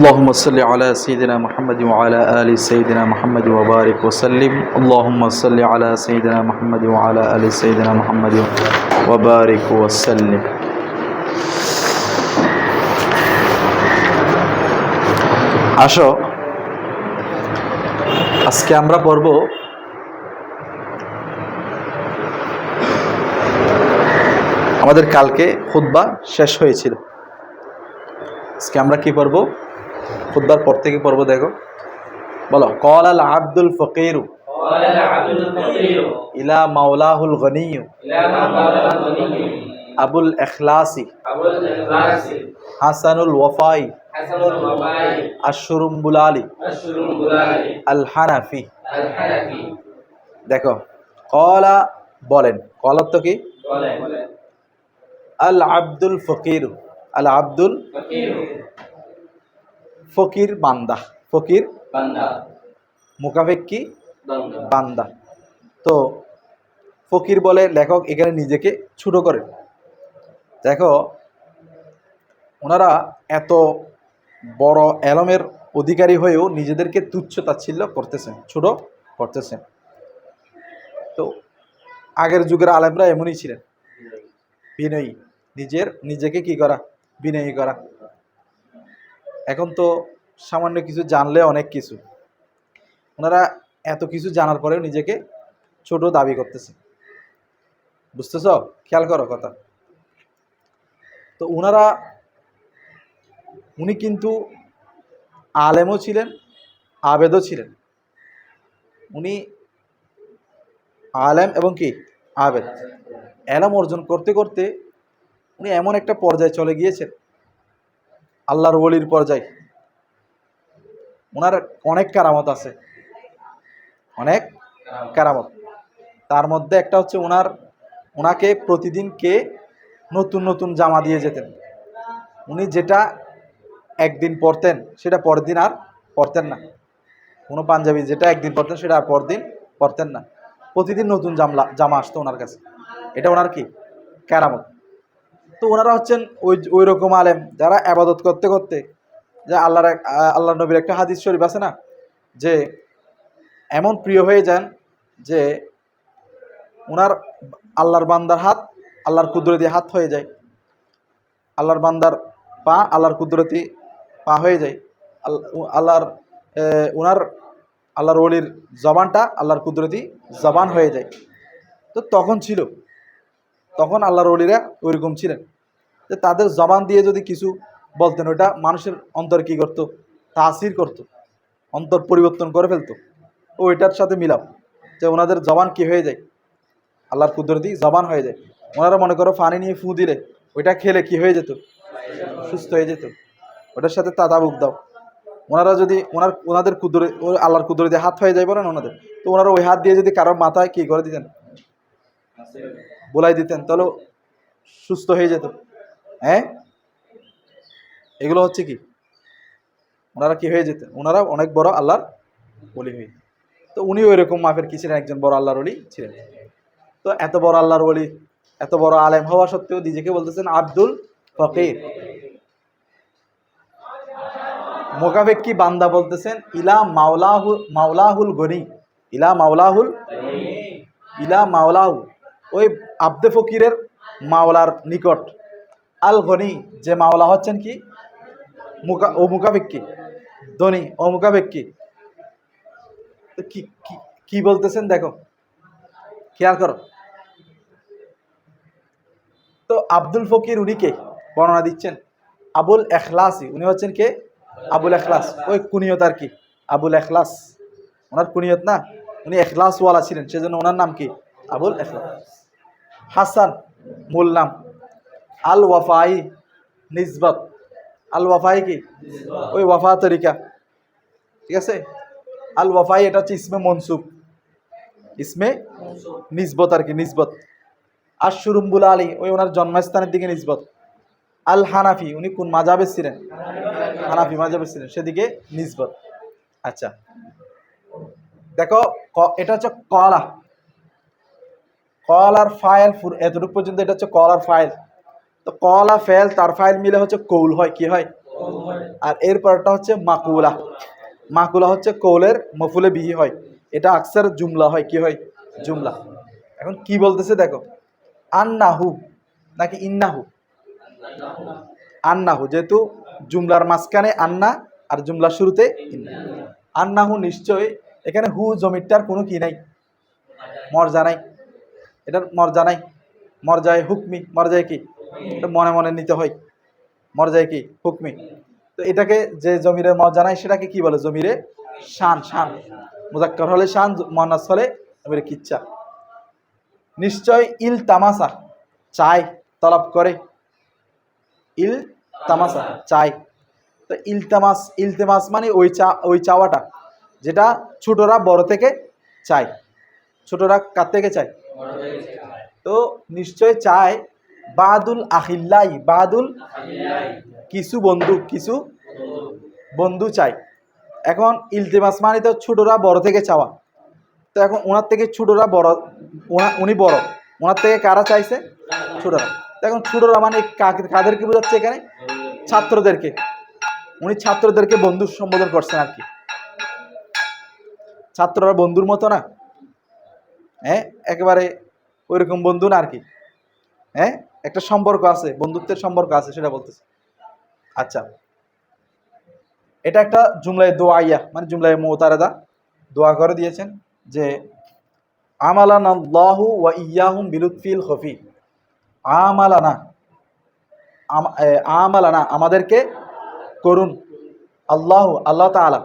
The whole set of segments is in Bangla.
اللهم صل على سيدنا محمد وعلى آل سيدنا محمد وبارك وسلم اللهم صل على سيدنا محمد وعلى آل سيدنا محمد وبارك وسلم আসো আজকে আমরা পড়ব আমাদের কালকে খুতবা শেষ হয়েছিল। আজকে আমরা কি পড়ব? খুতবার পর থেকে পড়ব। দেখো, বলো। ক্বাল আল আব্দুল ফকিরু ইলা মাওলাহুল গনিয়্যু আবুল ইখলাসি হাসানুল ওয়াফাই আশ-শুরুম্বুলালি আল হানাফি। দেখো, ক্বালা বলেন, ক্বাল অর্থ কি? আল আব্দুল ফকিরু, আল আব্দুল ফকির বান্দা, ফকির বান্দা, মুকাফিক কি? বান্দা। তো ফকির বলে লেখক এখানে নিজেকে ছোট করে। দেখো, ওনারা এত বড় এলমের অধিকারী হয়েও নিজেদেরকে তুচ্ছ তাচ্ছিল্য করতেছেন, ছোট করতেছেন। তো আগের যুগের আলেমরা এমনই ছিলেন, বিনয়ী, নিজেকে কি করা? বিনয়ী করা। এখন তো সামান্য কিছু জানলে অনেক কিছু, ওনারা এত কিছু জানার পরেও নিজেকে ছোট দাবি করতেছে। বুঝতেছ? খেয়াল করো কথা। তো উনি কিন্তু আলেমও ছিলেন, আবেদও ছিলেন। উনি আলেম এবং কি আবেদ, এলম অর্জন করতে করতে উনি এমন একটা পর্যায়ে চলে গিয়েছেন, আল্লাহর ওলির পর্যায়ে। ওনার অনেক কারামত আছে, অনেক কারামত। তার মধ্যে একটা হচ্ছে ওনাকে প্রতিদিন কে নতুন নতুন জামা দিয়ে যেতেন। উনি যেটা একদিন পরতেন সেটা পরের দিন আর পরতেন না। কোনো পাঞ্জাবি যেটা একদিন পরতেন সেটা আর পরদিন পরতেন না। প্রতিদিন নতুন জামা আসতো ওনার কাছে। এটা ওনার কি? কারামত। তো ওনারা হচ্ছেন ওই রকম আলেম যারা আবাদত করতে করতে, যে আল্লাহ নবীর একটা হাদিস শরীফ আছে না, যে এমন প্রিয় হয়ে যান যে ওনার আল্লাহর বান্দার হাত আল্লাহর কুদরতি হাত হয়ে যায়, আল্লাহর বান্দার পা আল্লাহর কুদরতি পা হয়ে যায়, আল্লাহর ওলির জবানটা আল্লাহর কুদরতি জবান হয়ে যায়। তো তখন আল্লাহর ওলিরা ওইরকম ছিলেন যে তাদের জবান দিয়ে যদি কিছু বলতেন, ওইটা মানুষের অন্তর কি করতো? তাসির করতো, অন্তর পরিবর্তন করে ফেলতো। ওইটার সাথে মিলাও যে ওনাদের জবান কি হয়ে যায়? আল্লাহর কুদরতি জবান হয়ে যায়। ওনারা মনে করো পানি নিয়ে ফু দিলে ওইটা খেলে কি হয়ে যেত? সুস্থ হয়ে যেত। ওটার সাথে তাদাবুক দাও। ওনারা যদি ওনাদের আল্লাহর কুদরতি হাত হয়ে যায় বলেন ওনাদের, তো ওনারা ওই হাত দিয়ে যদি কারোর মাথায় কি করে দিতেন? বোলাই দিতেন, তাহলে সুস্থ হয়ে যেত। হ্যাঁ, এগুলো হচ্ছে কি? ওনারা কি হয়ে যেতেন? ওনারা অনেক বড় আল্লাহর ওলি হয়ে। তো উনি ওই রকম মাপের কি ছিলেন? একজন বড় আল্লাহর ওলি ছিলেন। তো এত বড় আল্লাহর ওলি, এত বড় আলেম হওয়া সত্ত্বেও নিজেকে বলতেছেন আব্দুল ফকির। মোকাবেক কি বান্দা বলতেছেন ইলা মাওলাহুল গনি, ইলা মাওলাহু, ওই আব্দে ফকিরের মাওলার নিকট। আল গনি, যে মাওলা হচ্ছেন কি? ও মুকাবেক কি? ধনী। ও মুকাবেক কি? কি বলতেছেন? দেখো, খেয়াল করো। তো আব্দুল ফকির উনি কে? বর্ণনা দিচ্ছেন আবুল ইখলাসি। উনি হচ্ছেন কে? আবুল ইখলাস। ওই কুনিয়ত আর কি, আবুল ইখলাস ওনার কুনিয়ত না, উনি ইখলাসওয়ালা ছিলেন, সেজন্য ওনার নাম কি? আবুল ইখলাস। হাসান মূল নাম। আল ওয়াফাই নিসবত। আল ওয়াফাই কি? ওই ওয়াফা তরিকা, ঠিক আছে? আল ওয়াফাই এটা হচ্ছে ইসমে মনসুব, ইসমে নিসবত আর কি, নিসবত। আশ-শুরুম্বুলালি, ওই ওনার জন্মস্থানের দিকে নিসবত। আল হানাফি, উনি কোন মাযহাবের ছিলেন? হানাফি মাযহাবের ছিলেন, সেদিকে নিসবত। আচ্ছা, দেখো, এটা হচ্ছে কলার ফাইল, এতটুকু পর্যন্ত এটা হচ্ছে কলার ফাইল। তো কলা ফেল তার ফাইল মিলে হচ্ছে কৌল হয়, কি হয়? আর এরপরটা হচ্ছে মাকুলা। মাকুলা হচ্ছে কৌলের মফুলে বিহি হয়, এটা আকসার জুমলা হয়, কি হয়? জুমলা। এখন কি বলতেছে দেখো, আন্নাহু নাকি ইন্নাহু? আন্নাহু, যেহেতু জুমলার মাঝখানে আন্না আর জুমলার শুরুতে ইন্না। আন্নাহু নিশ্চয়, এখানে হু জমিরটার কোনো কি নাই, মর্জা নাই, এটার মর্জা নাই। মর্যায় হুকমি, মর্যায় কি? এটা মনে মনে নিতে হয়, মর্যায় কি? হুকমি। তো এটাকে যে জমিরের মর্জা নাই সেটাকে কি বলে? জমিরে শান। শান মুজাক্কার হলে শান, মুয়ান্নাস হলে জমিরে কিচ্ছা। নিশ্চয় ইল তামাসা চাই, তলব করে। ইল তামাসা চাই। তো ইলতামাস, ইলতেমাস মানে ওই চাওয়াটা যেটা ছোটরা বড় থেকে চায়। ছোটরা কার থেকে চায়? তো নিশ্চয় চায় বাদুল আখিল্লাই, বাদুল কিছু বন্ধু, কিছু বন্ধু চাই। এখন ইলতেমাস মানে তো ছোটরা বড় থেকে চাওয়া। তো এখন ওনার থেকে ছোটরা বড়, উনি বড়, ওনার থেকে কারা চাইছে? ছোটরা। তো এখন ছোটরা মানে কাদেরকে বোঝাচ্ছে এখানে? ছাত্রদেরকে। উনি ছাত্রদেরকে বন্ধু সম্বোধন করছেন আর কি। ছাত্ররা বন্ধুর মতো না, হ্যাঁ, একেবারে ওইরকম বন্ধু না আর কি। হ্যাঁ, একটা সম্পর্ক আছে, বন্ধুত্বের সম্পর্ক আছে, সেটা বলতেছে। আচ্ছা, এটা একটা জুমলায় দোয়াইয়া, মানে জুমলায় মুতারাদা, দোয়া করে দিয়েছেন যে আমালানা আল্লাহু ওয়া ইয়্যাহুম বিলুতফিল খফি। আমালানা, আমালানা আমাদেরকে করুন, আল্লাহু আল্লাহ তাআলা,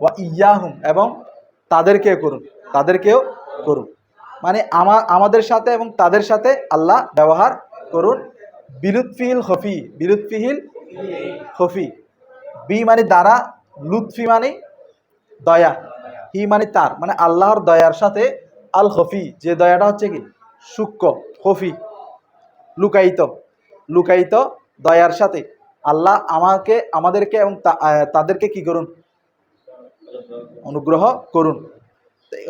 ওয়া ইয়্যাহুম এবং তাদেরকেও করুন, তাদেরকেও করুন। মানে আমাদের সাথে এবং তাদের সাথে আল্লাহ ব্যবহার করুন। বিলুৎফিহিল খফি, বিলুৎফিহিল খফি। বি মানে দ্বারা, লুৎফি মানে দয়া, হি মানে তার, মানে আল্লাহর দয়ার সাথে, আল খফি যে দয়াটা হচ্ছে কি? সূক্ষ্ম, খফি লুকায়িত, লুকায়িত দয়ার সাথে আল্লাহ আমাদেরকে এবং তাদেরকে কি করুন? অনুগ্রহ করুন।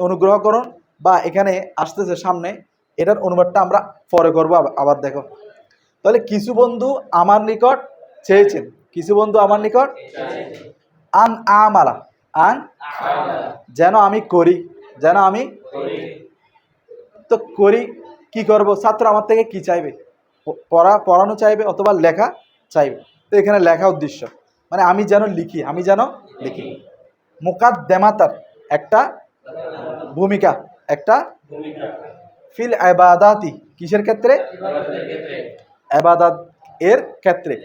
অনুগ্রহ করুন, বা এখানে আসতেছে সামনে, এটার অনুবাদটা আমরা পরে করবো। আবার দেখো, তাহলে কিছু বন্ধু আমার নিকট চেয়েছেন, কিছু বন্ধু আমার নিকট আন আমালা, আন যেন আমি করি, যেন আমি তো করি। কি করব? ছাত্র আমার থেকে কি চাইবে? পড়ানো চাইবে অথবা লেখা চাইবে। তো এখানে লেখা উদ্দেশ্য, মানে আমি যেন লিখি, আমি যেন লিখি। মুকাদ্দেমাতার একটা ভূমিকা, একটা ফিল ইবাদাতি কিসের ক্ষেত্রে? ইবাদত এর ক্ষেত্রে।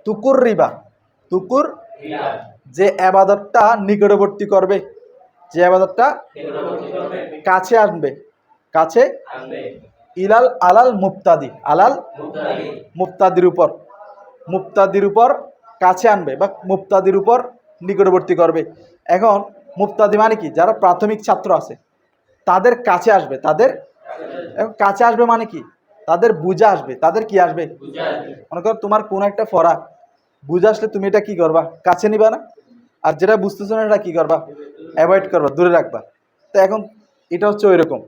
তুকুর রিবা, তুকুর যে ইবাদতটা নিকটবর্তী করবে, যে ইবাদতটা কাছে আনবে, কাছে ইলাল আলাল মুফতাদি, আলাল মুফতাদির উপর, মুফতাদির উপর কাছে আনবে বা মুফতাদির উপর নিকটবর্তী করবে। এখন মুফতাদি মানে কি? যারা প্রাথমিক ছাত্র আছে তাদের কাছে আসবে, তাদের এখন কাছে আসবে মানে কি? তাদের বুঝা আসবে, তাদের কি আসবে? মনে করো তোমার কোন একটা পড়া বুঝে আসলে তুমি এটা কি করবা? কাছে নিবা না? আর যেটা বুঝতেছো না এটা কি করবা? অ্যাভয়েড করবা, দূরে রাখবা। তো এখন এটা হচ্ছে ওই রকম,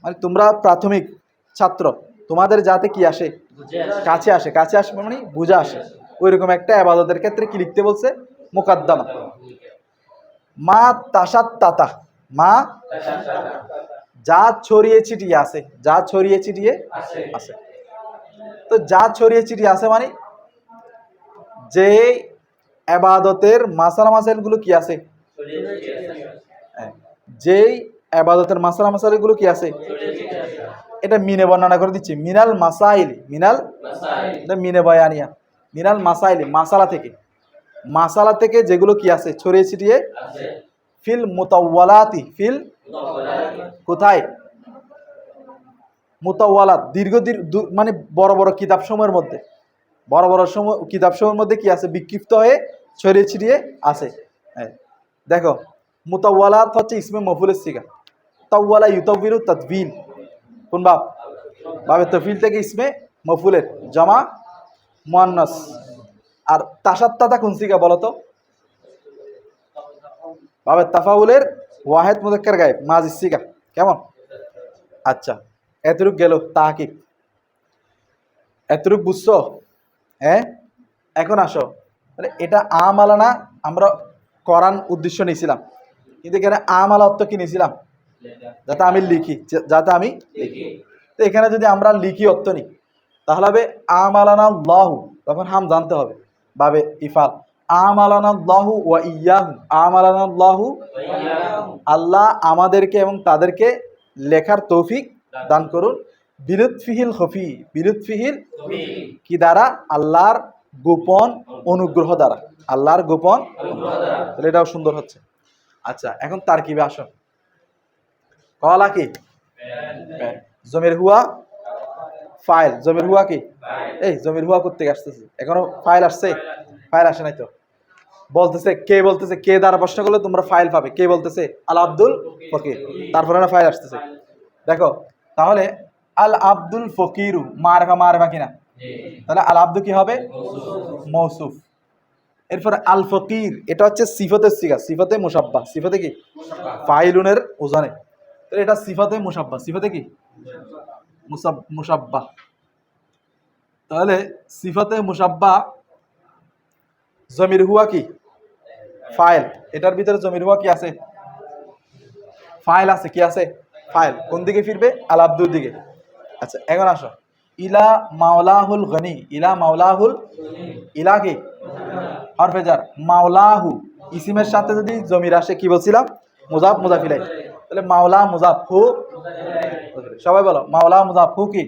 মানে তোমরা প্রাথমিক ছাত্র, তোমাদের যাতে কি আসে? কাছে আসে, কাছে আসে মানে বুঝা আসে। ওই রকম একটা ইবাদতের ক্ষেত্রে কি লিখতে বলছে? মুকাদ্দামা। মা তাসাত্তাতা, মা যা ছড়িয়ে ছিটিয়ে আছে, যা ছড়িয়ে ছিটিয়ে আছে। তো যা ছড়িয়ে ছিটিয়ে আছে মানে যে ইবাদতের মাসালা মাসাইলগুলো কি আছে? হ্যাঁ, যেই ইবাদতের মাসালা মাসাইলগুলো কি আছে? এটা মিনে বর্ণনা করে দিচ্ছি। মিনাল মাসাইল, মিনাল মিনে বয়ানিয়া, মিনাল মাসাইল মাসালা থেকে, মাসালা থেকে যেগুলো কি আছে? ছড়িয়ে ছিটিয়ে। ফিল মুতাওয়ালাতি, ফিল কোথায়? মুতাওয়ালাত দীর্ঘ মানে বড় বড় কিতাব সমূহের মধ্যে, বড় বড় কিতাব সমূহের মধ্যে কি আছে? বিক্ষিপ্ত হয়ে ছড়িয়ে ছিটিয়ে আছে। হ্যাঁ, দেখো মুতাওয়ালাত হচ্ছে ইসমে মফুলের সিগা। তাওয়ালা ইউতাবিরু তাদবিল, কোন বাব? বাবে তফিল থেকে ইসমে মফুলের জমা মুয়ান্নাস। আর তাসাত্তাতা কোন সিগা বলো তো? বাবে তাফাউলের ওয়াহেদ মুযাক্কার গায়েব মাজি সিগা। কেমন? আচ্ছা, এতটুক গেল তাহকিক, এতটুক বুঝছো? হ্যাঁ, এখন আসো তাহলে এটা আমালানা আমরা করার উদ্দেশ্য নিয়েছিলাম, কিন্তু এখানে আমালা অর্থ কি নিয়েছিলাম? যাতে আমি লিখি, যাতে আমি লিখি। তো এখানে যদি আমরা লিখি অর্থ নিই তাহলে হবে আমালানা লাহু, তখন হাম জানতে হবে বাবে ইফাল। আমালানা লাহু ওয়া ইয়াহু, আমালানা লাহু, আল্লাহ আমাদেরকে এবং তাদেরকে লেখার তৌফিক দান করুন। বিলুৎফিহিল খফি, বিলুৎফিহিল কি দ্বারা? আল্লাহর গোপন অনুগ্রহ দ্বারা, আল্লাহর গোপন, তাহলে এটাও সুন্দর হচ্ছে। আচ্ছা, এখন তারকিবে আসো। কলা কি? জমির হুয়া ফাইল, জমির হুয়া কি? এই জমির হুয়া করতে আসতেছে, এখনো ফাইল আসছে? ফাইল আসে নাই তো। বলতেছে কে, বলতেছে কে দ্বারা প্রশ্ন করলে তোমরা ফাইল পাবে। কে বলতেছে? আল আব্দুল ফকির, তারপরে না ফাইল আসতেছে। দেখো তাহলে আল আব্দুল ফকিরু মারফা, মারফা কিনা? তাহলে আল আব্দু কি হবে? মৌসুফ। এরপরে আল ফকির, এটা হচ্ছে সিফতের সিগা, সিফতে মুসাব্বা, সিফতে কি? ফাইলুনের ওজনে। তাহলে এটা সিফতে মুসাব্বা, সিফতে কি? মুসাব্বা। তাহলে সিফতে মুসাব্বা, জমির হুয়া কি? ফাইল। এটার ভিতরে জমির হুয়া কি আছে? ফাইল আছে। কি আছে? ফাইল। কোন দিকে ফিরবে? আল আব্দুর দিকে। আচ্ছা, এখন আসো ইলা মাওলাহুল গনি, ইলা মাওলাহুল, ইলা কি? হরফে জার। মাওলাহু ইসিমের সাথে যদি জমির আসে কি বলছিলাম? মুজাফ মুজাফ ইলাই। তাহলে মাওলা মুজাফ হু, সবাই বলো মাওলা মুজাফ হু কি?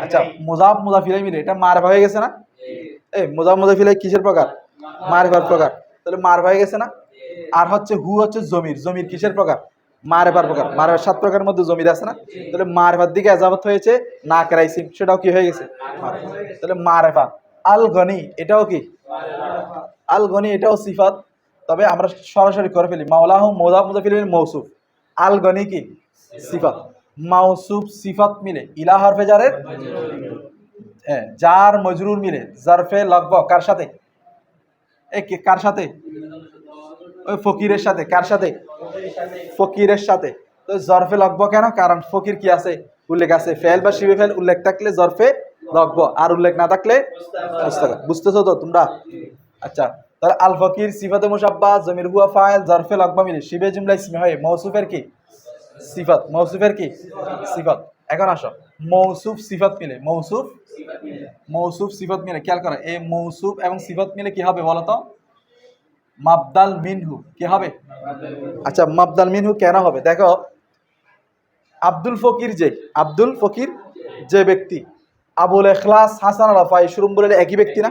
আচ্ছা, মুজাফ মুজাফ ইলাই মিলে এটা মারফা হয়ে গেছে না? এই মুজাফ মুজাফ ইলাই কিসের প্রকার? মারফার প্রকার। তাহলে মারফা হয়ে গেছে না? আর হচ্ছে হু হচ্ছে জমির, জমির কিসের প্রকার? মারফার প্রকার। মারফার 7 প্রকারের মধ্যে জমির আছে না? তাহলে মারফার দিকে এজাবত হয়েছে না কেরাইসিম, সেটাও কি হয়ে গেছে? তাহলে মারফা। আল গনি এটাও কি? আল গনি এটাও সিফাত, তবে আমরা সরাসরি করে ফেলি মাওলাহু মুজাফ মুজাফ ইলাইহির মৌসুফ। আল গনি কি? সিফাত। মৌসুফ সিফাত মিলে ইলা হরফে জারের, জার মজরুর মিলে জারফে লাগব কার সাথে? কার সাথে? ওই ফকিরের সাথে। কার সাথে? ফকিরের সাথে। তো জরফে লাগব কেন? কারণ ফকির কি আছে? উল্লেখ আছে। ফেল বা শিবে ফেল উল্লেখ থাকলে জরফে লাগব, আর উল্লেখ না থাকলে মুস্তাকা। বুঝতেছো তো তোমরা? আচ্ছা, তাহলে আল ফকির সিফাতে মুসাব্বা, জমির হুয়া ফাইল, জরফে লাগবা মিলে শিবে জুমলা ইসমে হয় মৌসুফের কি? সিফাত। মৌসুফের কি? সিফাত। এখন আসো মৌসুফ সিফাত মিলে, মৌসুফ, মৌসুফ সিফাত মিলে খেয়াল করো, এই মৌসুফ এবং সিফাত মিলে কি হবে বলো তো? মাবদাল মিনহু কি হবে? আচ্ছা, মাবদাল মিনহু কেন হবে? দেখো আব্দুল ফকির, যে আব্দুল ফকির যে ব্যক্তি, আবুল এখলাস হাসান রাফাই শুরুম বলে একই ব্যক্তি না?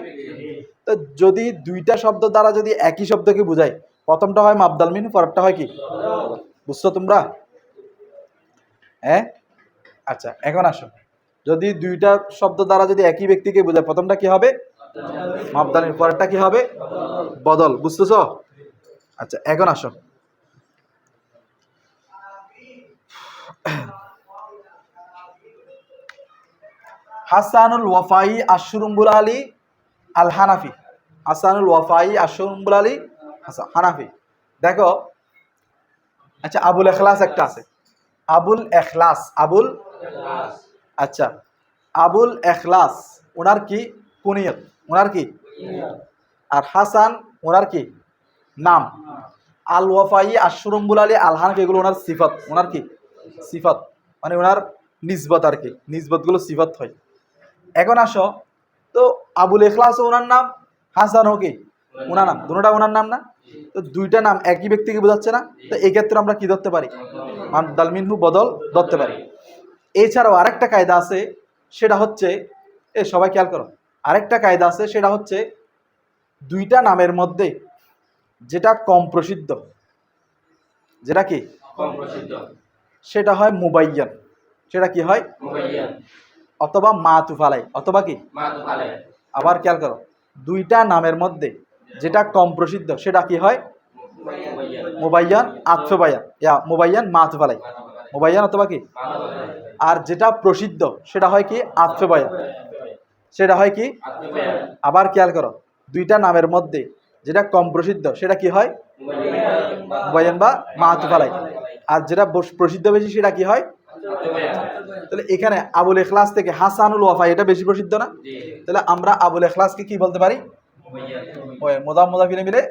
তো যদি দুইটা শব্দ দ্বারা যদি একই শব্দকে বোঝায়, প্রথমটা হয় মাবদাল মিনহু, পরেরটা হয় কি? বুঝছো তোমরা? হ্যাঁ। আচ্ছা, এখন আসো যদি দুইটা শব্দ দ্বারা যদি একই ব্যক্তিকে বোঝায়, প্রথমটা কি হবে? মাবদাল মিনহু, পরেরটা কি হবে? বদল। বুঝতেছো? আচ্ছা, এখন আসো হাসানুল ওয়াফাই আশরুম্বুল আলী আল হানাফি। হাসানুল ওয়াফাই আশরুম্বুল আলী হানাফি। দেখো আচ্ছা, আবুল এখলাস একটা আছে, আবুল এখলাস, আবুল, আচ্ছা আবুল এখলাস ওনার কি কুনিয়ত? ওনার কি? আর হাসান ওনার কি নাম? আল ওয়াফাই আশরুম্বুল আলী আল হানাফি এগুলো ওনার সিফত। ওনার কি? সিফত, মানে ওনার নিসবত আর কি, নিসবতগুলো সিফত হয়। এখন আসো তো আবুল এখলাস ওনার নাম, হাসান ও কি ওনার নাম, দুটোটা ওনার নাম না? তো দুইটা নাম একই ব্যক্তিকে বোঝাচ্ছে না? তো এই ক্ষেত্রে আমরা কি ধরতে পারি? মাবদাল মিনহু বদল ধরতে পারি। এছাড়াও আরেকটা কায়দা আছে, সেটা হচ্ছে, সবাই খেয়াল করো, আরেকটা কায়দা আছে, সেটা হচ্ছে দুইটা নামের মধ্যে যেটা কম প্রসিদ্ধ, যেটা কি কম প্রসিদ্ধ, সেটা হয় মুবাইয়ান। সেটা কি হয়? মুবাইয়ান। অথবা মাতুফ আলাই, অথবা কি মাতুফ আলাই। আবার খেয়াল করো, দুইটা নামের মধ্যে যেটা কম প্রসিদ্ধ সেটা কি হয়? মুবাইয়ান আতফে বায়ান, মুবাইয়ান মাতুফ আলাই, মুবাইয়ান অথবা কি। আর যেটা প্রসিদ্ধ সেটা হয় কি? আতফে বায়ান, সেটা হয় কি? আবার খেয়াল করো, দুইটা নামের মধ্যে যেটা কম প্রসিদ্ধ সেটা কি হয়? মুবাইয়ান বা মাতুফ আলাই। আর যেটা প্রসিদ্ধ বেশি সেটা কি হয়? তাহলে এখানে আবুল এখলাস থেকে হাসানুল ওয়াফাই এটা বেশি প্রসিদ্ধ না? তাহলে আমরা আবুল এখলাসকে কি বলতে পারি? ওই মুদাফ মুদাফ ইলাইহি মিলে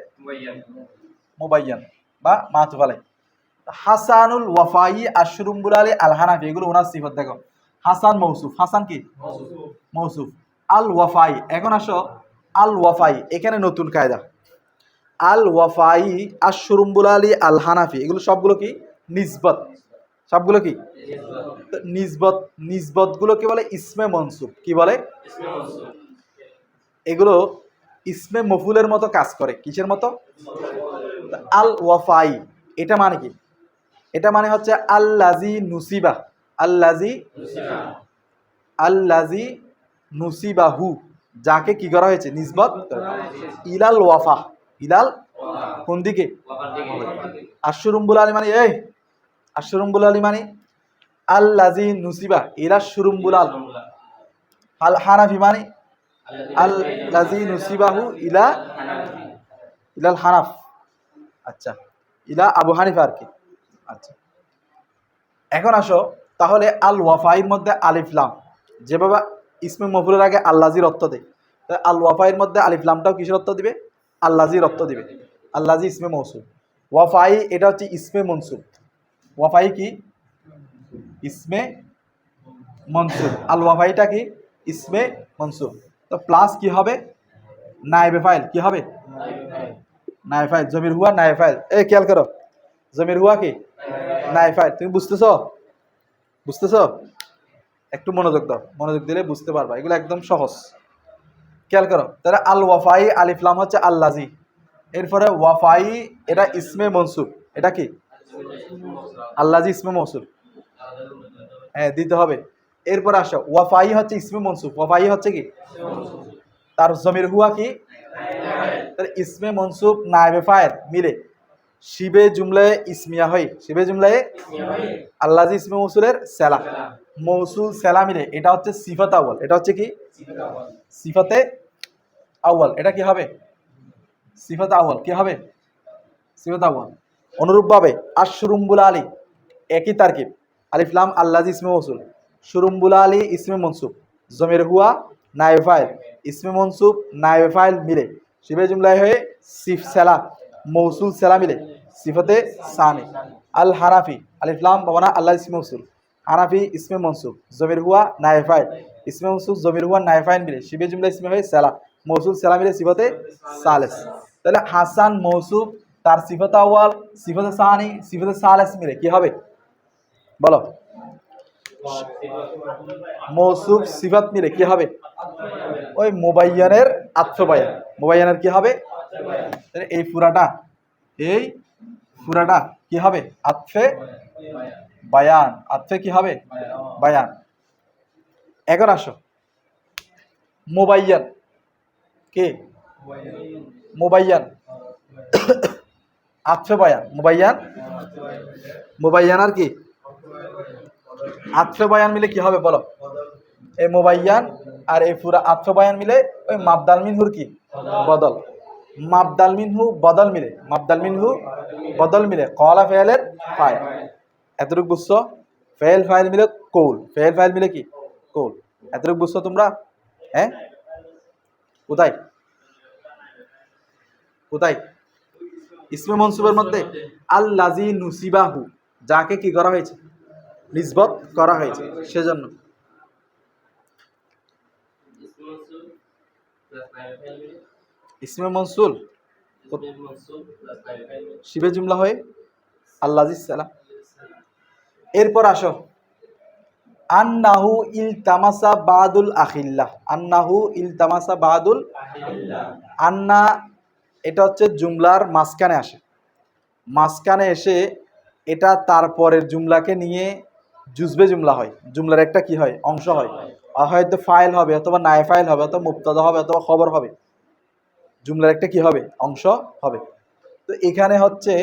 মুবাইয়ান বা মাতুফ আলাই। হাসানুল ওয়াফাই আশরুম্বুল আলী আল হানাফি, এগুলো ওনার সিফত। দেখো হাসান মৌসুফ, হাসান কি মৌসুফ, আল ওয়াফাই। এখন আসো আল ওয়াফাই, এখানে নতুন কায়দা। আল ওয়াফাই আশরুম্বুল আলী আল হানাফি, এগুলো সবগুলো কি নিসবত, সবগুলো কি নিসবত। নিসবত গুলোকে বলে ইসমে মনসুব। কি বলে? এগুলো ইসমে মফুলের মতো কাজ করে। কিসের মতো? আল ওয়াফাই এটা মানে কি? এটা মানে হচ্ছে আল্লাজি নুসিবা, আল্লাজি আল্লাজি নুসিবাহু, যাকে কি করা হয়েছে নিসবত ইলাল ওয়াফা, ইলাল কোন দিকে? আশরুম্বুল আলী মানে এই আশরুম্বুল আলী মানে আল্লাজি নুসিবা ইলা শুরুম্বুল আল। আল হানাফি মানে আল্লাজি নুসিবাহু ইলা ইলাল হানাফ। আচ্ছা, ইলা আবু হানিফা আর কি। আচ্ছা, এখন আসো তাহলে আল ওয়াফাইয়ের মধ্যে আলিফ লাম, যেভাবে ইসমে মফুলের আগে আল্লাজির অর্থ দেয়, আল ওয়াফাইয়ের মধ্যে আলিফ লামটাও কিসের অর্থ দিবে? আল্লাজির অর্থ দিবে। আল্লাজি ইসমে মৌসুফ, ওয়াফাই এটা হচ্ছে ইসমে মনসুব। ওয়াফাই কি? ইসমে মনসুব। আল ওয়াফাইটা কি? ইসমে মনসুব। তো প্লাস কি হবে? নায়েবে ফাইল। কি হবে? নায়েবে ফাইল। জমির হুয়া নায়েবে ফাইল। এই খেয়াল করো, জমির হুয়া কি নায়েবে ফাইল। তুমি বুঝতেছ? বুঝতেছ? একটু মনোযোগ দাও, মনোযোগ দিলে বুঝতে পারবা। এগুলো একদম সহজ। খেয়াল করো, তাহলে আল ওয়াফাই আলিফ লাম হচ্ছে আল্লাজি, এরপরে ওয়াফাই এটা ইসমে মনসুব। এটা কি? আল্লাজি ইসমে মনসুব, হ্যাঁ দিতে হবে। এরপর আসো ওয়াফাই হচ্ছে ইসমে মনসুব, ওয়াফাই হচ্ছে কি তার জমির হুয়া কি? তাহলে ইসমে মনসুব নায়েবে ফাইল মিলে শিবে জুমলায় ইসমিয়া হয়, শিবে জুমলায় আল্লাজি ইসমে মৌসুলের সেলা, মৌসুল সেলা মিলে এটা হচ্ছে সিফাত আউয়াল। এটা হচ্ছে কি? সিফাতে আউয়াল। এটা কি হবে? সিফাত আউয়াল। কি হবে? সিফাত আউয়াল। অনুরূপভাবে আশরুম্বুল আলী একই তারকিব, আলিফ লাম আল্লাজি ইসমে মৌসুল, শুরুম্বুল আলী ইসমে মনসুব, জমির হুয়া নায়েবে ফাইল, ইসমে মনসুব নায়েবে ফাইল মিলে শিবে জুমলায় হয়ে সিফ সেলা, মৌসুল সেলা মিলে সিফাতে সানি। আল হানাফি আলিফ লাম বাবানা আল্লাহ ইসমে মৌসুল, হানাফি ইসমে মনসুব, জমির হুয়া নায়েবে ফাইল, ইসমে মনসুব জমির হুয়া নায়েবে ফাইল মিলে শিবে জুমলা ইসমে হয়ে সেলা, মৌসুল সেলা মিলে সিফাতে সালেস। তাহলে হাসান মৌসুব তার সিফাত আউয়াল, সিফাতে সানি, সিফাতে সালেস মিলে কি হবে বলো? মৌসুফ সিফাত মিলে কি হবে? ওই মুবাইয়ানের আতফে বায়ান। মুবাইয়ানের কি হবে? এই পুরাটা, এই পুরাটা কি হবে? আতফে বায়ান। আতফে কি হবে? বায়ান। এখন আসো মুবাইয়ান কে? মুবাইয়ান আতফে বায়ান। মুবাইয়ান, মুবাইয়ান আর কি আতফে বায়ান মিলে কি হবে বলো? এই মুবাইয়ান আর এই পুরা আতফে বায়ান মিলে ওই মাবদাল মিনহুর কি বদল, মাবদাল মিনহু বদল মিলে, মাবদাল মিনহু বদল মিলে কলা ফেলের ফাইল। এতটুকু বুঝছো? ফেল ফাইল মিলে কৌল, ফেল ফাইল মিলে কি কৌল। এতটুকু বুঝছো তোমরা? হ্যাঁ, কোথায় কোথায়? ইসমে মনসুবের মধ্যে আল্লাজি নুসিবাহু, যাকে কি করা হয়েছে নিসবত করা হয়েছে, সেজন্য ইসমে মনসুল শিবে জুমলা হয়ে আল্লাজি সালাম। এরপর আসো আন্নাহু ইলতামাসা বাদুল আখিল্লাহ। আন্নাহু ইলতামাসা বাদুল, আন্না এটা হচ্ছে জুমলার মাঝখানে আসে, মাঝখানে এসে এটা তারপরের জুমলাকে নিয়ে জুজবে জুমলা হয়। জুমলার একটা কি হয় অংশ হয়, হয়তো ফাইল হবে অথবা নাই ফাইল হবে অথবা মুবতাদা হবে অথবা খবর হবে, জুমলার একটা কি হবে অংশ হবে। তো এখানে হচ্ছে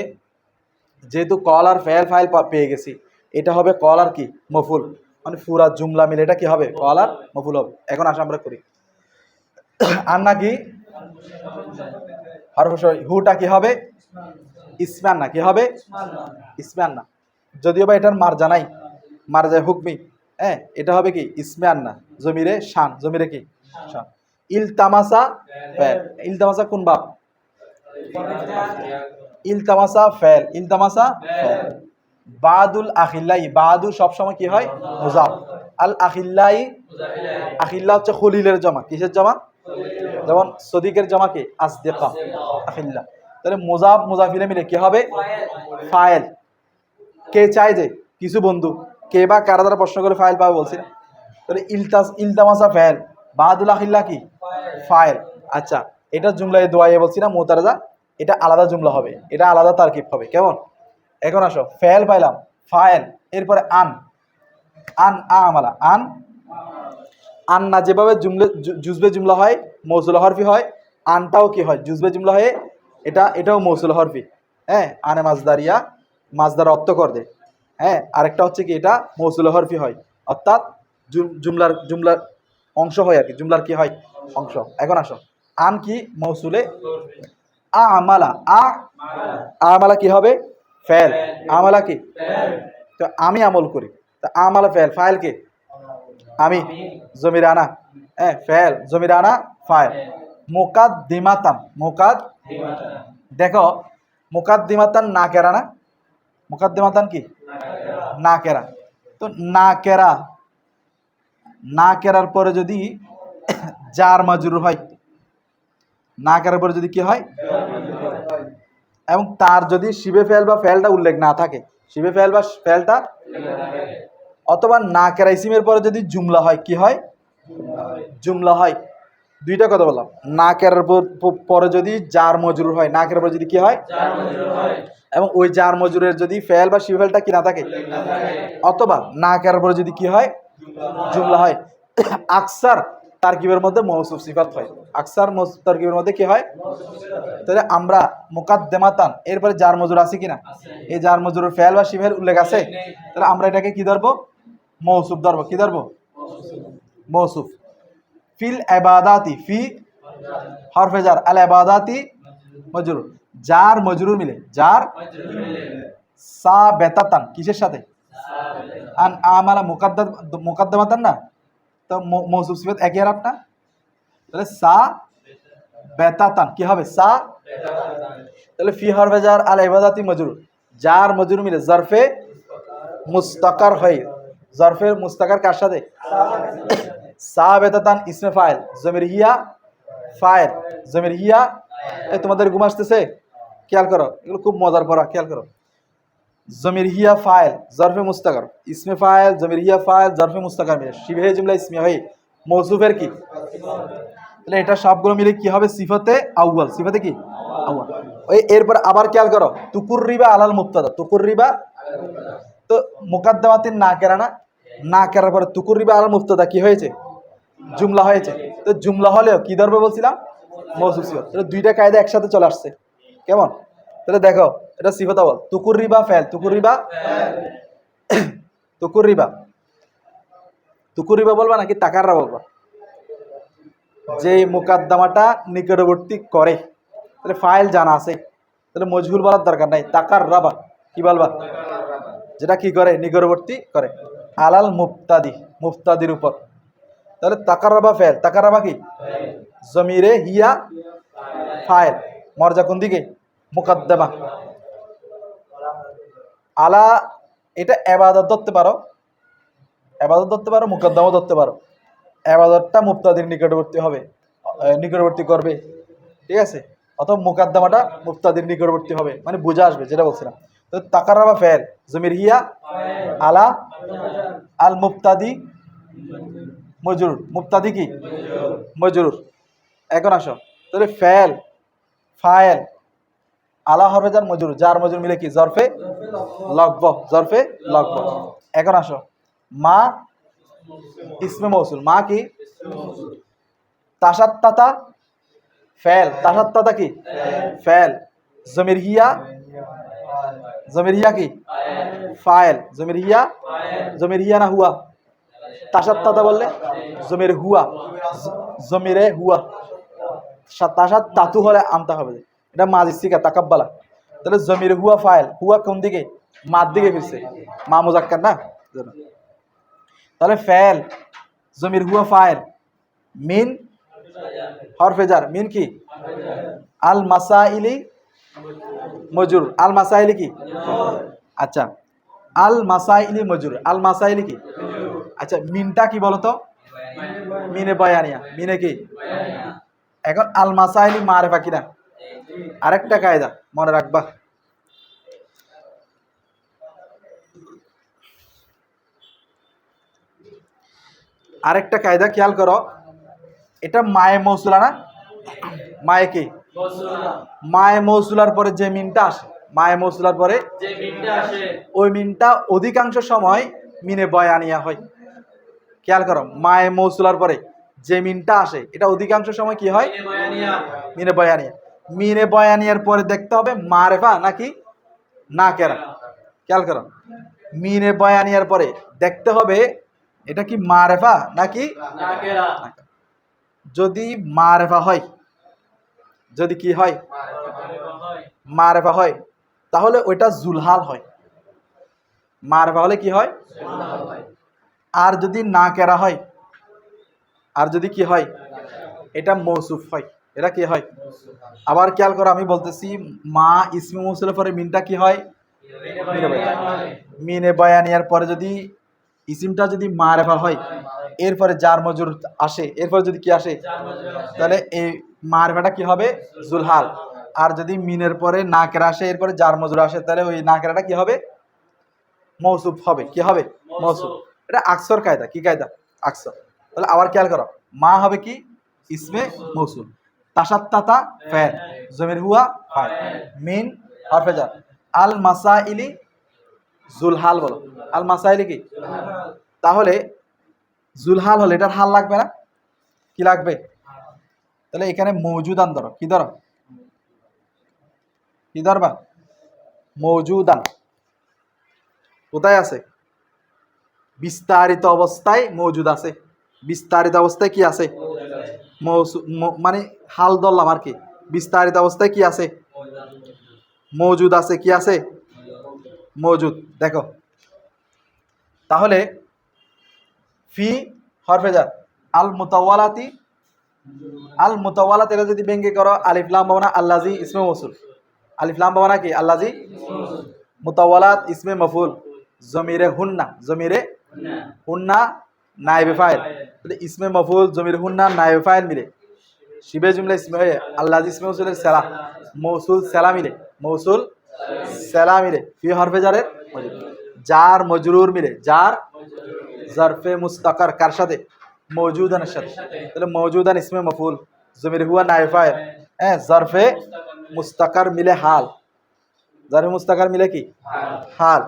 যেহেতু কল আর ফেল ফাইল পেয়ে গেছি, এটা হবে কল আর কি মফুল, মানে পুরা জুমলা মিলে এটা কি হবে কল আর মফুল হবে। এখন আসা আমরা করি আন্না কি হুটা কি হবে ইসমে আন্না, কি হবে ইসমে আন্না। যদিও বা এটার মারজা নাই, মারজা হুকমি, হ্যাঁ এটা হবে কি ইসমে আন্না, জমিরে শান, জমিরে কি শান। ইলতামাসা ফেল, ইলতামাসা কোন বাপ? ইলতামাসা ফেল, ইলতামাসা ফেল। বাদুল আখিল্লাই, বাদু সবসময় কি হয়? মুজাফ। আল আখিল্লাই, আখিল্লা হচ্ছে খলিলের জমা। কিসের জমা? যেমন সদিকের জমা কি? আসদিকা, আখিল্লা। তাহলে মুজাফ মুজাফিলে মিলে কি হবে? ফাইল। কে চায় যে কিছু বন্ধু, কে বা কারা দ্বারা প্রশ্ন করে ফাইল পাবে বলছি না? তাহলে ইলতামাসা ফাইল, বাদুল আখিল্লা কি? ফাইল। আচ্ছা, এটা জুমলা দোয়াইয়ে বলছি না মুতারাজা, এটা আলাদা জুমলা হবে, এটা আলাদা তারকিব হবে। কেমন? এখন আসো, ফাইল পাইলাম, ফাইল, এরপরে আন, আন আমালা, আন, আন না যেভাবে জুজবে জুমলা হয়, মৌসুল হরফি হয়, আনটাও কি হয়? জুজবে জুমলা হয়ে এটাও মৌসুল হরফি। হ্যাঁ, আনে মাজদারিয়া, মাজদার অর্থ কর দে। হ্যাঁ, আরেকটা হচ্ছে কি, এটা মৌসুল হরফি হয়, অর্থাৎ জুমলার অংশ হয় আর কি, জুমলার কি হয়? অংশ। এখন আসো, আন কি? মৌসুলে আমালা, আমালা কি হবে? ফেল। আমালা কি? তো আমি আমল করি, তো আমালা ফেল, ফাইল কে? আমি, জমির আনা। হ্যাঁ, ফেল, জমির আনা, ফাইল। মুকাদ্দিমাতান, দেখো মুকাদ্দিমাতান না কেরা না? মুকাদ্দিমাতান কি? না কেরা। তো না কেরা, না কেরার পরে যদি জার মাজরুর হয়, না কেরার পরে যদি কি হয়? এবং তার যদি শিবে ফেল বা ফেলটা উল্লেখ না থাকে, শিবে ফেল বা ফেলটা, অথবা না কেরা ইসিমের পরে যদি জুমলা হয়, কি হয়? জুমলা হয়। দুইটা কথা বললাম, না কেরার পরে যদি জার মজরুর হয়, না কেরার পরে যদি কি হয়? এবং ওই জার মজরুরের যদি ফেল বা শিবে ফেলটা কি না থাকে, অথবা না কেরার পরে যদি কি হয়? জুমলা হয়। আকসার তারকিবের মধ্যে মৌসুফ সিফাত হয়, আকসার তারকিবের মধ্যে কি হয়? তাহলে আমরা মুকাদ্দেমাতান এরপরে জার মজুর আছে কিনা? এই জার মজুরের ফেল বা শিফের উল্লেখ আছে, তাহলে আমরা এটাকে কি ধরবো? মৌসুফ ধরবো। কি ধরবো? মৌসুফ। ফিল ইবাদাতি, ফি হরফে জার, আল ইবাদাতি মজরুর, জার মজরুর মিলে, জার সাবেতাতান কিসের সাথে? আন আমালা মুকাদ্দামাতান না, তো মৌসুফ সিফাত একই আর আপনা, তাহলে সা বেতাতান কি হবে? সা। তাহলে ফি হরফে জার আল ইবাদাতি মজরুর, জার মজরুর মিলে জারফে মুস্তাকার হয়, জারফে মুস্তাকার কার সাথে? সা বেতাতান ইসমে ফাইল, জমির হিয়া ফাইল, জমির হিয়া। এই তোমাদের ঘুম আসতেছে? খেয়াল করো, এগুলো খুব মজার পড়া, খেয়াল করো। জমির হিয়া ফাইল, জারফে মুস্তাকার, ইসমে ফাইল, জমির হিয়া ফাইল, জারফে মুস্তাকার মিলে শিবহে জুমলা ইসমিয়া হয়ে মৌসুফের কি? তাহলে এটা সবগুলো মিলে কি হবে? সিফাতে আউয়াল, সিফাতে কি? আউয়াল। ওই এরপর আবার খেয়াল করো, তুকুররিবা আলাল মুবতাদা, তুকুররিবা, তো মুকাদ্দামাতিন না কেরা না, না কেরার পরে তুকুররিবা আলাল মুবতাদা কি হয়েছে? জুমলা হয়েছে। তো জুমলা হলেও কি ধরবে বলছিলাম? মৌসুফ সিফাত। তাহলে দুইটা কায়দা একসাথে চলে আসছে। কেমন? তাহলে দেখো, এটা সিফাত আউয়াল, তুকুররিবা ফেল, তুকুররিবা, তুকুররিবা, তুকুররিবা বলবা নাকি তাকাররা বলবা? যে মুকাদ্দামাটা নিকটবর্তী করে, তাহলে ফাইল জানা আছে, তাহলে মজহুল বলার দরকার নাই, তাকার রাবা কি বলবা? যেটা কি করে? নিকটবর্তী করে, আলাল মুফতাদি, মুফতাদির উপর। তাহলে তাকার রাবা ফেল, তাকার রাবা কি? জমিরে হিয়া ফাইল, মর্জা কোন দিকে? মুকাদ্দামা। আলা, এটা ইবাদত ধরতে পারো, ইবাদত ধরতে পারো, মুকাদ্দামা ধরতে পারো। ইবাদতটা মুফতাদির নিকটবর্তী হবে, নিকটবর্তী করবে, ঠিক আছে? অথবা মুকাদ্দামাটা মুফতাদির নিকটবর্তী হবে, মানে বুঝে আসবে, যেটা বলছিলাম। তো তাকাররাবা ফেল, জমির হিয়া আলা আল মুফতাদি মজরুর, মুফতাদি কি? মজরুর। এখন আসো, তাহলে ফেল, ফাইল, আলা হরফে জার মজরুর, জার মজরুর মিলে কি? জরফে লকব, জরফে লকব। এখন আসো, মা ইসমে মৌসুল, মা কি? তাসাত্তাতা ফেল, তাসাত্তাতা কি? ফেল, জমির হিয়া, জমির হিয়া কি? ফাইল, জমির হিয়া, জমির হিয়া না হুয়া? তাসাত্তাতা বললে জমির হুয়া, জমিরে হুয়া, তাসাত তাতু হলে আনতে হবে, এটা মাজি সিকা তাকাব্বালা। তাহলে জমির হুয়া ফাইল, হুয়া কোন দিকে? মার দিকে ফিরছে, মা মুজাক্কার না। তাহলে ফেল, জমির হুয়া ফাইল, মিন হরফে জার, মিন কি? আল মাসাইলি মজরুর, আল মাসাইলি কি? আচ্ছা, আল মাসাইলি মজরুর, আল মাসাইলি কি? আচ্ছা, মিনটা কি বলতো? মিনে বয়ানিয়া, মিনে কি? এখন আল মাসাইলি মারেফা কিনা? আরেকটা কায়দা মনে রাখবা, আরেকটা কায়দা খেয়াল করো। এটা মায়ে মৌসুলা না? মায়ে কি? মায়ে মৌসুলার পরে যে মিনটা আসে, মায়ে মৌসুলার পরে ওই মিনটা অধিকাংশ সময় মিনে বয়ানিয়া হয়। খেয়াল করো, মায়ে মৌসুলার পরে যে মিনটা আসে এটা অধিকাংশ সময় কি হয়? মিনে বয়ানিয়া। মিনে বয়ানিয়ার পরে দেখতে হবে মারেফা নাকি না কেরা। খেয়াল করো, মিনে বয়ানিয়ার পরে দেখতে হবে এটা কি মারেফা নাকি না কেরা। যদি মারেফা হয়, যদি কি হয়? মারেফা হয়, তাহলে ওইটা জুলহাল হয়। মারেফা হলে কি হয়? আর যদি না কেরা হয়, আর যদি কি হয়? এটা মৌসুফ হয়। এটা কি হয়? আবার খেয়াল করো, আমি বলতেছি মা ইসমে মৌসুলের পরে মিনটা কি হয়? মিনে বয়ানিয়ার পরে যদি ইসিমটা যদি মারেফা হয়, এরপরে জার মজরুর আসে, এরপরে যদি কি আসে, তাহলে এই মারেফাটা কি হবে? জুলহাল। আর যদি মিনের পরে নাকেরা আসে, এরপরে জার মজরুর আসে, তাহলে ওই নাকেরাটা কি হবে? মৌসুফ হবে। কি হবে? মৌসুফ। এটা আকসর কায়দা। কি কায়দা? আকসর। তাহলে আবার খেয়াল করো, মা হবে কি? ইসমে মৌসুল। তাসাত্তাতা ফাইল, জমির হুয়া ফাইল, মিন হরফে জার। আল মাসাইলি জুলহাল বলো। আল মাসাইলি কি? তাহলে জুলহাল হলে এটার হাল লাগবে না? কি লাগবে? তাহলে এখানে মৌজুদান ধরো। কি ধরো? কি ধরবা? মৌজুদান। কোথায় আছে? বিস্তারিত অবস্থায় মৌজুদ আছে। বিস্তারিত অবস্থায় কি আছে? মানে হাল ধরলাম আর কি। বিস্তারিত অবস্থায় কি আছে? মৌজুদ আছে। কি আছে? মৌজুদ। দেখো, তাহলে ফি হরফে জার আল মুতাওয়ালাতি, আল মুতাওয়ালাত এটা যদি ব্যঙ্গে করো আলিফ লাম বাবানা আল্লাজি ইসমে মৌসুল। আলিফ লাম বাবানা কি? আল্লাজি। মুতাওয়ালাত ইসমে মফুল, জমিরে হুন্না, জমিরে হুন্না নাইবে ফাইল। তাহলে ইসমে মফুল জমিরে হুন্না নাইবে ফাইল মিলে শিবে জুমলা ইসমে হয়ে আল্লাজি ইসমে মৌসুলের সেলা, মৌসুল সেলা মিলে, মৌসুল সেলা মিলে ফি হরফে জারের জার মজরুর মিলে, জার জারফে মুস্তাকার কার সাথে? মৌজুদানের সাথে। তাহলে মৌজুদান ইসমে মফুল, জমির হুয়া নাইবে ফাইল, হ্যাঁ, জারফে মুস্তাকার মিলে হাল। জারফে মুস্তাকার মিলে কি? হাল।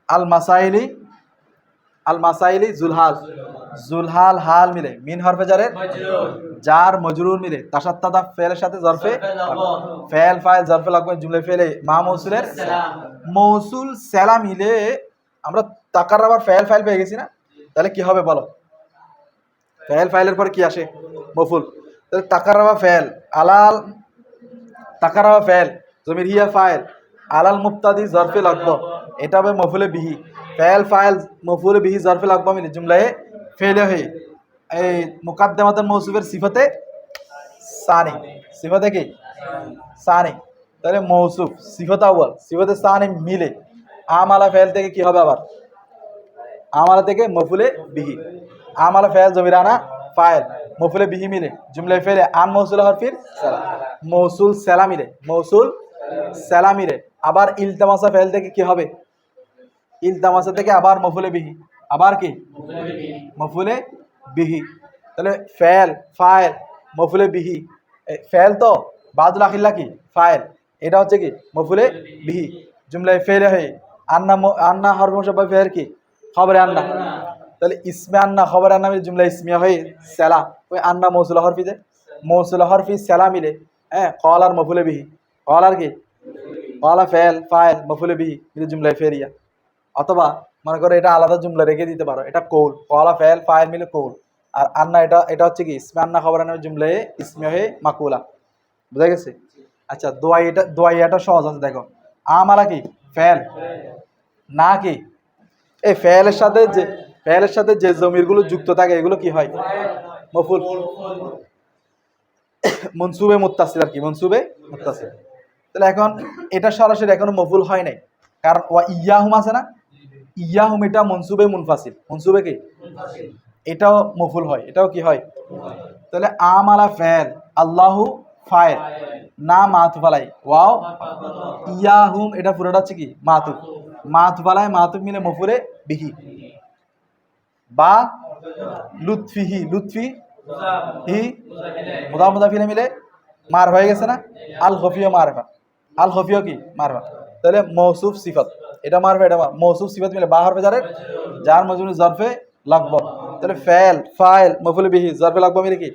আল মাসাইলি, আল মাসাইলি জুলহাল, জুলহাল হাল মিলে মিন হরফে জারের জার মজরুর মিলে তাসাত্তাদা ফেলের সাথে জরফে ফেল ফাইল জরফে লাগবে জুমলে ফেলে মা মৌসুলের মৌসুল সেলা মিলে আমরা তাকার আবার ফেল ফাইল পেয়ে গেছি না? তাহলে কি হবে বলো? ফেল ফাইলের পর কি আসে? মফুল। তাহলে তাকার আবার ফেল আলাল, তাকার আবার ফেল জমির হিয়া ফাইল আলাল মুক্তাদি জরফে লাগবো, এটা হবে মফুলে বিহি। ফেল ফাইল মফুলে বিহি জরফে লাগবো মিলে জুমলায় ফেলে হয়ে এই মুকাদ্দামাতুল মৌসুফের সিফাতে সানি, সিফাতে কি? সানি। তাহলে মৌসুফ সিফাত আউয়াল সিফাতে সানি মিলে আমালা ফেল থেকে কি হবে? আবার আমালা থেকে মফুলে বিহি, আমালা ফেল জমিরানা ফাইল মফুলে বিহি মিলে জুমলায় ফেলে আন মৌসুল হরফির সালা, মৌসুল সেলা মিলে, মৌসুল সেলা মিলে আবার ইলতামাসা ফেল থেকে কি হবে? ইলতামাসা থেকে আবার মফুলে বিহি, আবার কি? মফুলে বিহি। তাহলে ফেল ফাইল মফুলে বিহি, ফেল তো বাদুল আখিল্লা কি? ফাইল, এটা হচ্ছে কি? মফুলে বিহি জুমলায় ফেলে হয়ে আন্না, আন্না হরফ মুশাব্বাহ ফেল কি? খবরে আন্না। তাহলে ইসমে আন্না খবরে আন্না মিলে জুমলা ইসমিয়া হয়ে সেলা, ওই আন্না মৌসুল হরফিতে মৌসুল হরফি সেলা মিলে, হ্যাঁ, কল আর মফুলে বিহি, কল আর কি? কলা ফেল ফাইল মফুলে বিহি মিলে জুমলায় ফেরিয়া। অথবা মনে করো এটা আলাদা জুমলা রেখে দিতে পারো, এটা কৌল, কলা ফেল ফাইল মিলে কৌল, আর আন্না এটা এটা হচ্ছে কি? ইসমে আন্না খবর আন্না জুমলায় ইসমিয়া হয়ে মাকুলা। বুঝা গেছে? আচ্ছা, দোয়াইয়াটা সহজ আছে। দেখো, আমালা কি? ফেল না কি? এই ফেলের সাথে যে জমিরগুলো যুক্ত থাকে এগুলো কি হয়? মফুল। মনসুবে মুত্তাসিল আর কি, মনসুবে মুত্তাসিল। তাহলে এখন এটা সরাসরি এখনো মফুল হয় নাই, কারণ ওয়া ইয়াহুম আছে না, ইয়াহুম এটা মনসুবে মুনফাসিল, মনসুবে কি এটাও মফুল হয়, এটাও কি হয়। তাহলে আমালা ফেল, আল্লাহু ফাইল, না মাতুফ আলাই, ওয়াও ইয়াহুম এটা পুরোটা হচ্ছে কি মাতুফ, মাতুফ আলাই মাতুফ মিলে মফুলে বিহি, বা লুৎফিহি, লুৎফি হি মুদাফ মুদাফিলে মিলে মার হয়ে গেছে না, আল খফিও মারফা, আল খফিও কি মারফা। তাহলে মৌসুফ সিফাত, এটা মারফা এটা মৌসুফ সিফাত মিলে বা হরফে জারের যার মজরুর জরফে লাগব। তাহলে ফেল ফাইল মফুল বিহি জরফে লাগব মিলে কি